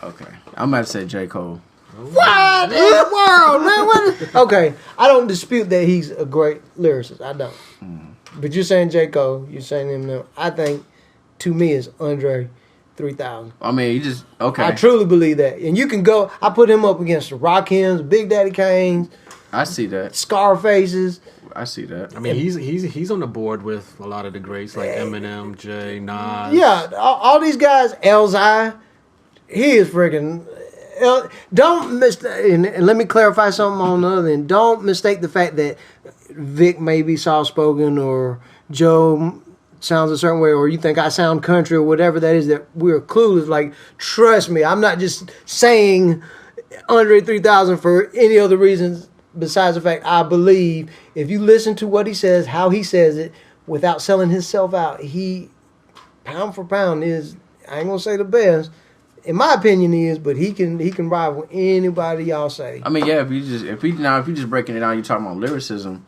okay, I'm about to say J. Cole. What in the world, man? Okay, I don't dispute that he's a great lyricist. I don't. But you're saying J. Cole, you're saying Eminem. I think, to me, it's Andre 3000. I mean, you just okay. I truly believe that. And you can go, I put him up against the Rakims, Big Daddy Kanes, I see that. Scarfaces. I see that. I mean, he's on the board with a lot of the greats like Eminem, Jay, Nas. Yeah, all these guys, Elzai, he is freaking. Don't and let me clarify something on the other end. Don't mistake the fact that Vic may be soft spoken or Joe sounds a certain way, or you think I sound country or whatever that is, that we're clueless. Like, trust me, I'm not just saying Andre 3000 for any other reasons besides the fact I believe if you listen to what he says, how he says it, without selling himself out, he, pound for pound, is, I ain't gonna say the best. In my opinion, he is, but he can rival anybody y'all say. I mean, yeah. If you just breaking it down, you're talking about lyricism,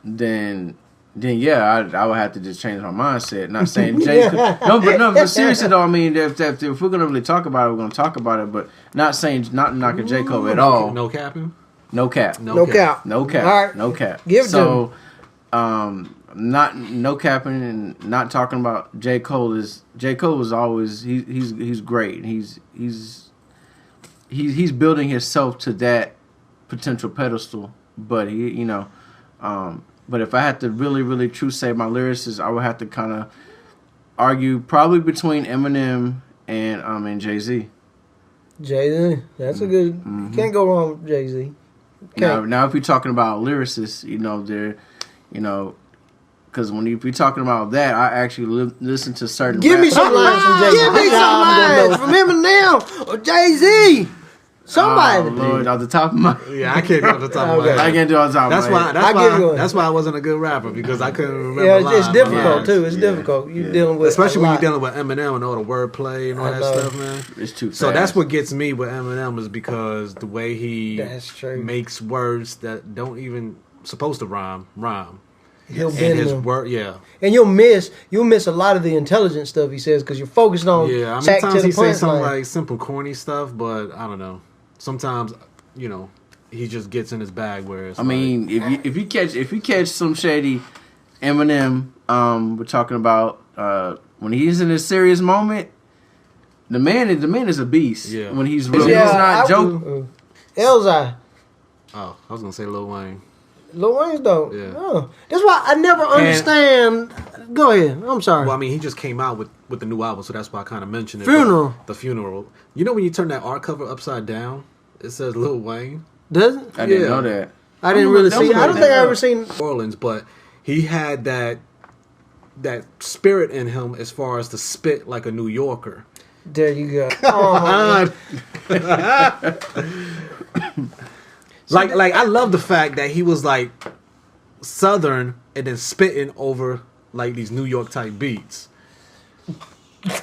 then yeah, I would have to just change my mindset. Not saying Jay, but seriously though, I mean, if we're gonna really talk about it, we're gonna talk about it, but not knocking J. Cole at all. No capping. No cap. No cap. No cap. All right. No cap. Give it so, no capping and not talking about J. Cole is always he's great. He's building himself to that potential pedestal. But but if I had to really true say my lyricist, I would have to kind of argue probably between Eminem and Jay-Z. Jay-Z, that's a good. You can't go wrong with Jay-Z. Now, if you're talking about lyricists, because if you're talking about that, I actually listen to certain. Give me some lines from Jay-Z. Give me some lines from Eminem or Jay-Z. Somebody. Oh, Lord, off the top of my Yeah, I can't do it off the top of my head. I can't do it off the top of my head. That's why I wasn't a good rapper, because I couldn't remember. Yeah, it's difficult lines. too. It's difficult. You're dealing with, especially when you're dealing with Eminem and all the wordplay and all that stuff, man. It's too fast. So that's what gets me with Eminem, is because the way he makes words that don't even supposed to rhyme. He'll and bend his them. word, yeah. And you'll miss a lot of the intelligent stuff he says because you're focused on. Yeah, I mean, sometimes he says some like simple corny stuff, but I don't know. Sometimes, he just gets in his bag. Where it's if you catch some shady Eminem, we're talking about when he's in a serious moment, the man is a beast. Yeah. When he's really, he's not joking. Elzai. Oh, I was gonna say Lil Wayne. Lil Wayne's dope. Yeah. Oh, that's why I never understand. Go ahead. I'm sorry. Well, I mean, he just came out with the new album, so that's why I kind of mentioned it. Funeral. The Funeral. You know when you turn that art cover upside down, it says Lil Wayne. Does it? I didn't know that. I didn't really see. I don't think I ever seen Orleans, but he had that spirit in him as far as to spit like a New Yorker. There you go. Oh, like I love the fact that he was like Southern and then spitting over like these New York type beats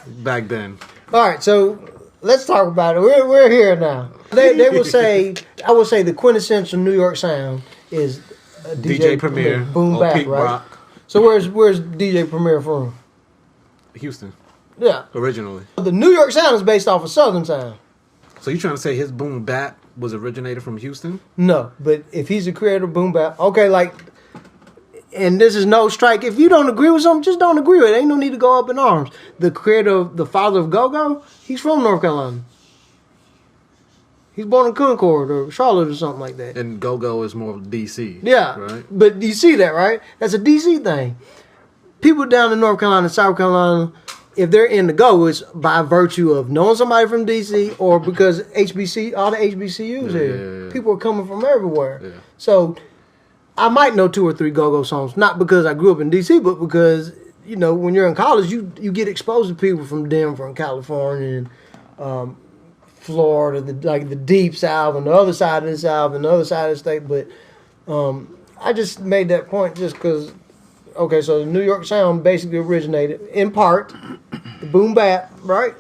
back then. All right, so let's talk about it. We're here now. They will say, I would say the quintessential New York sound is DJ Premier, boom bap, right? Rock. So where's DJ Premier from? Houston. Yeah, originally. The New York sound is based off of Southern sound. So you trying to say his boom bap was originated from Houston? No, but if he's a creator of boom bap, okay, like, and this is no strike. If you don't agree with something, just don't agree with it. Ain't no need to go up in arms. The creator of the father of Go-Go, he's from North Carolina. He's born in Concord or Charlotte or something like that. And Go-Go is more DC. Yeah, right. But you see that, right? That's a DC thing. People down in North Carolina, South Carolina, if they're in the go, it's by virtue of knowing somebody from DC or because all the HBCUs here. Yeah. People are coming from everywhere. Yeah. So I might know 2 or 3 go-go songs, not because I grew up in DC, but because, when you're in college, you get exposed to people from Denver and California and Florida, the deep South and the other side of the South and the other side of the state. But I just made that point just because. Okay, so the New York sound basically originated, in part, the boom bap, right?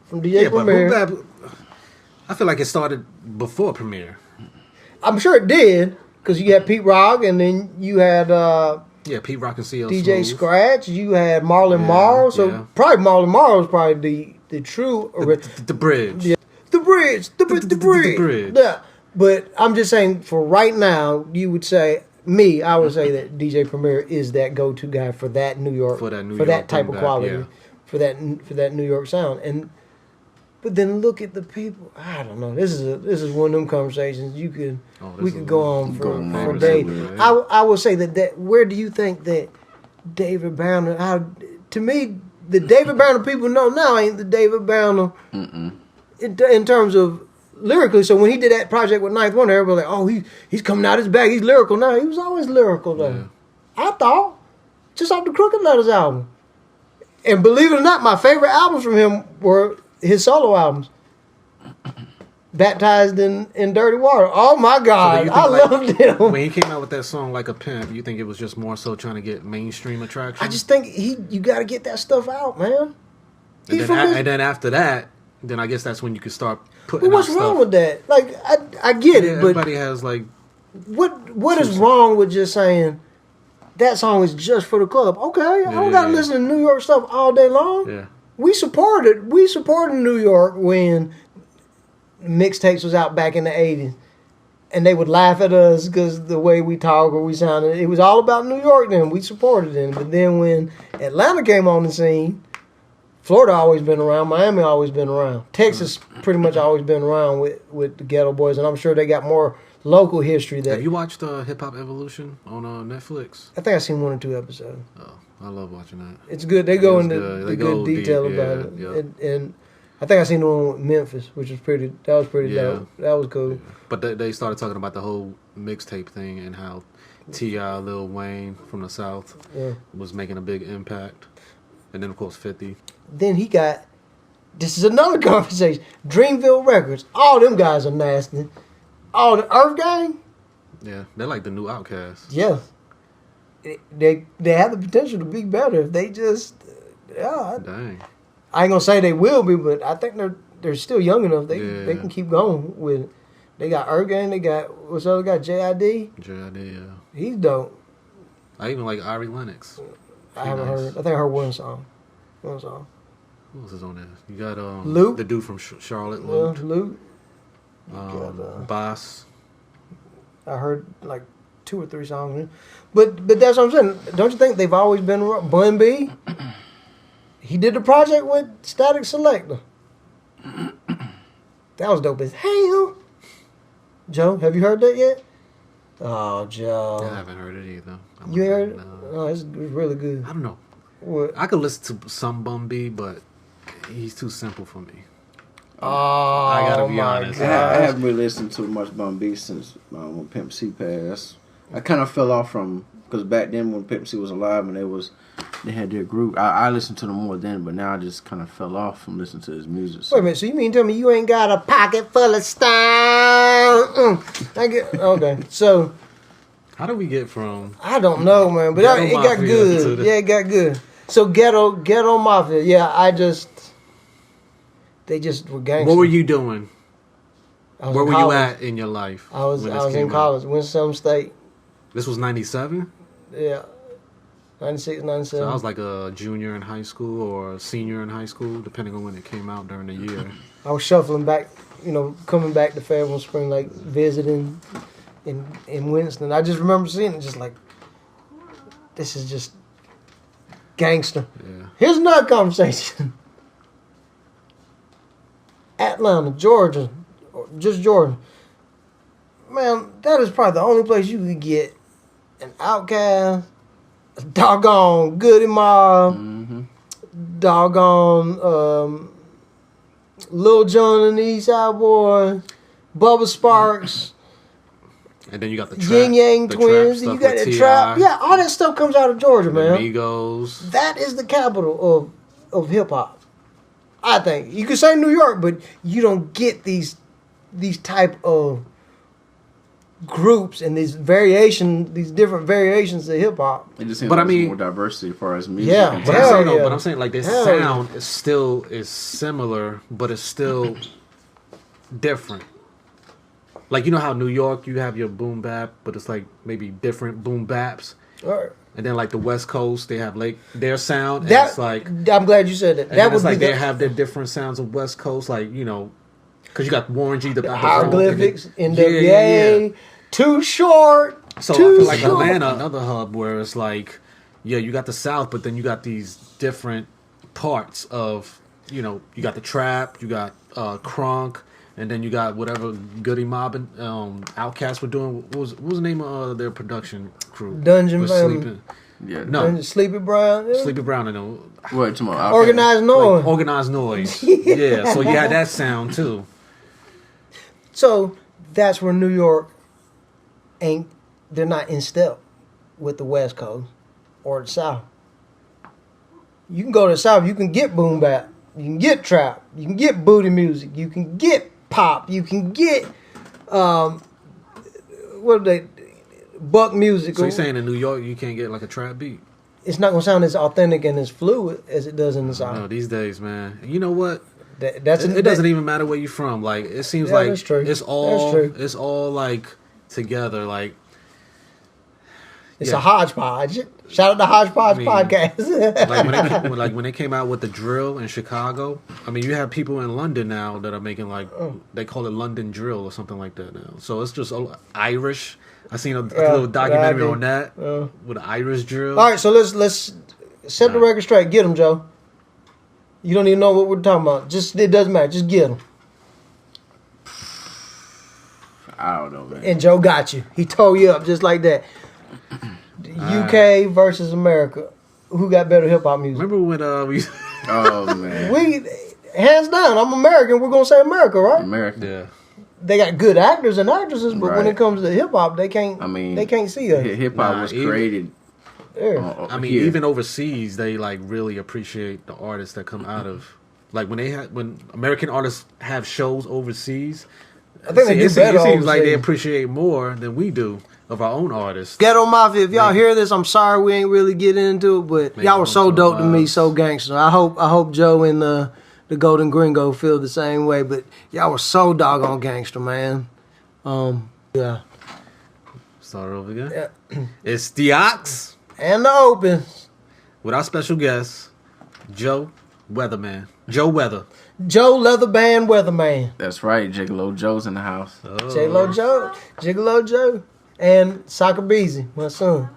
From DJ Premier. But boom bap, I feel like it started before Premier. I'm sure it did, because you had Pete Rock, and then you had... Pete Rock and CL DJ Smooth. Scratch, you had Marlon Morrow, so probably Marlon Morrow is probably the true... The bridge. Yeah. The bridge, the bridge. Yeah. But I'm just saying, for right now, you would say I would say that DJ Premier is that go-to guy for that New York, for that type of quality, for that New York sound. But then look at the people. I don't know. This is one of them conversations we could go on for days. I will say that where do you think that David Banner? To me, the David Banner people know now ain't the David Banner in terms of lyrically. So when he did that project with Ninth Wonder, everybody was like, oh, he's coming out his bag. He's lyrical now. He was always lyrical though. Yeah. I thought just off the Crooked Letters album. And believe it or not, my favorite albums from him were his solo albums. Baptized in Dirty Water. Oh my God, I loved him. When he came out with that song Like a Pimp, you think it was just more so trying to get mainstream attraction? I just think you got to get that stuff out, man. And then after that, then I guess that's when you could start putting. But what's wrong with that? Like I get it, but everybody has like. What is wrong with just saying that song is just for the club? Okay, I don't got to listen to New York stuff all day long. Yeah. We supported New York when mixtapes was out back in the 80s. And they would laugh at us because the way we talk or we sounded. It was all about New York then. We supported them. But then when Atlanta came on the scene, Florida always been around. Miami always been around. Texas pretty much always been around with the Ghetto Boys. And I'm sure they got more local history. Have you watched Hip Hop Evolution on Netflix? I think I've seen 1 or 2 episodes. Oh, I love watching that. It's good. They go into good detail about it. Yep. And I think I seen the one with Memphis, which was pretty. That was pretty dope. That was cool. Yeah. But they started talking about the whole mixtape thing and how T.I., Lil Wayne from the South was making a big impact, and then of course 50. Then he got. This is another conversation. Dreamville Records. All them guys are nasty. All the Earth Gang. Yeah, they're like the new Outcasts. Yeah. They have the potential to be better if they just. Dang. I ain't gonna say they will be, but I think they're still young enough. They can keep going with it. They got Ergang. They got what's the other guy? JID. JID, yeah. He's dope. I even like Ari Lennox. I haven't heard. I think I heard one song. Who else is on there? You got Luke, the dude from Charlotte. Luke. Luke. Boss. I heard like 2 or 3 songs. But that's what I'm saying. Don't you think they've always been around? Bun B. He did the project with Static Selector. That was dope as hell. Joe, have you heard that yet? Oh, Joe. I haven't heard it either. You heard it? No. Oh, it's really good. I don't know. What? I could listen to some Bun B, but he's too simple for me. Oh, I gotta be honest. I haven't really listened to much Bun B since when Pimp C passed. I kind of fell off from, because back then when Pimp C was alive and they had their group, I listened to them more then, but now I just kind of fell off from listening to his music. So. Wait a minute, so you mean tell me you ain't got a pocket full of style? Okay, so. How do we get from? I don't know, man, but it got good. Yeah, it got good. So Ghetto Mafia, they just were gangsters. What were you doing? Where were you at in your life? I was in college, Winston State. This was 97? Yeah. 96, 97. So I was like a junior in high school or a senior in high school, depending on when it came out during the year. I was shuffling back, coming back to Fayetteville Spring, like visiting in Winston. I just remember seeing it just like, this is just gangster. Yeah. Here's another conversation. Atlanta, Georgia, or just Georgia. Man, that is probably the only place you could get an Outkast, a doggone Goody Mob, doggone Lil Jon and the East Side Boys, Bubba Sparks. And then you got the trap, Yin Yang Twins. You got the trap. Yeah, all that stuff comes out of Georgia, man. Migos. That is the capital of hip hop. I think you could say New York, but you don't get these type of groups and these different variations of hip hop. It just seems like more diversity as far as music. Yeah, but I'm saying like their sound is similar, but it's still different. Like, you know how New York, you have your boom bap, but it's like maybe different boom baps. Right. And then like the West Coast, they have like their sound. And it's like, I'm glad you said that. That would like they have their different sounds of West Coast, like, Because you got Warren G. The hieroglyphics, and NWA, Too Short. So too I feel like short. Atlanta, another hub where it's like, yeah, you got the South, but then you got these different parts of, you know, you got the trap, you got crunk, and then you got whatever Goody Mob and Outkast were doing. What was the name of their production crew? Dungeon Was Family. Sleeping. Yeah. No, Sleepy Brown. Yeah. Sleepy Brown and them. What tomorrow? Organized Noise. Like organized noise. Yeah, so you had that sound too. So that's where New York they're not in step with the West Coast or the South. You can go to the South, you can get boom bap, you can get trap, you can get booty music, you can get pop, you can get buck music. So you're saying in New York you can't get like a trap beat? It's not gonna sound as authentic and as fluid as it does in the South. No, these days, man. You know what? It It doesn't even matter where you're from. Like it seems like that's true. it's all That's true. it's all like together. Like It's yeah. a hodgepodge. Shout out to Hodgepodge Podcast. like when they came out with the drill in Chicago. I mean, you have people in London now that are making like they call it London drill or something like that now. So it's just Irish. I seen a little documentary on that with the Irish drill. All right, so let's set the record straight. Get them, Joe. You don't even know what we're talking about. It doesn't matter. Just get them. I don't know, man. And Joe got you. He tore you up just like that. UK versus America. Who got better hip hop music? Remember when we? Oh man. We hands down. I'm American. We're gonna say America, right? America. Yeah. They got good actors and actresses, but when Right. it comes to hip hop, they can't. I mean, they can't see us. Hip hop Nah, was even- created. Yeah. I mean, here. even overseas, they like really appreciate the artists that come out of like when American artists have shows overseas. I think they do it better. seems like they overseas. appreciate more than we do of our own artists. Ghetto Mafia, if y'all hear this, I'm sorry we ain't really getting into it, but Make y'all were so some dope to me, lives. so gangster. I hope Joe and the Golden Gringo feel the same way, but y'all were so doggone gangster, man. Yeah. Start over again. Yeah. It's the Ox And the Open. with our special guest, Joe Weatherman. Joe Weather. Joe Leatherband Weatherman. That's right. Gigolo Joe's in the house. J-Lo Joe. Gigolo Joe. And Soccer Beezy, my son.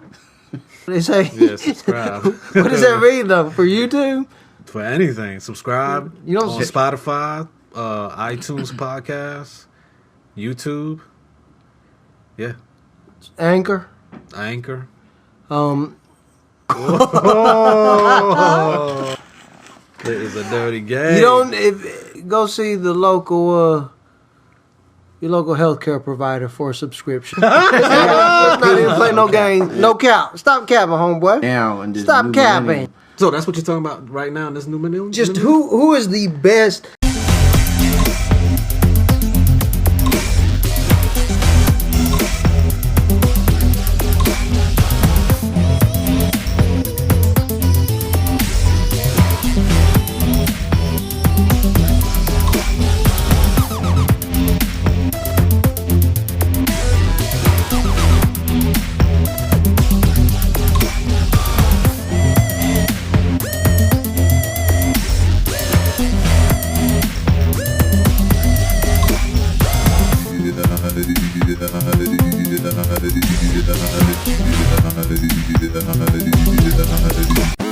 They say, Yeah, subscribe. what does that mean though? For YouTube? For anything, subscribe. You know- on Spotify, iTunes podcast, YouTube. Yeah, Anchor. Anchor. It is a dirty game. You don't go see the local your local healthcare provider for a subscription. Let's not even play no game. No cap. Stop capping, homeboy. Now and this Stop new capping. millennium. So that's what you're talking about right now in this new millennium? Just who is the best Yeah.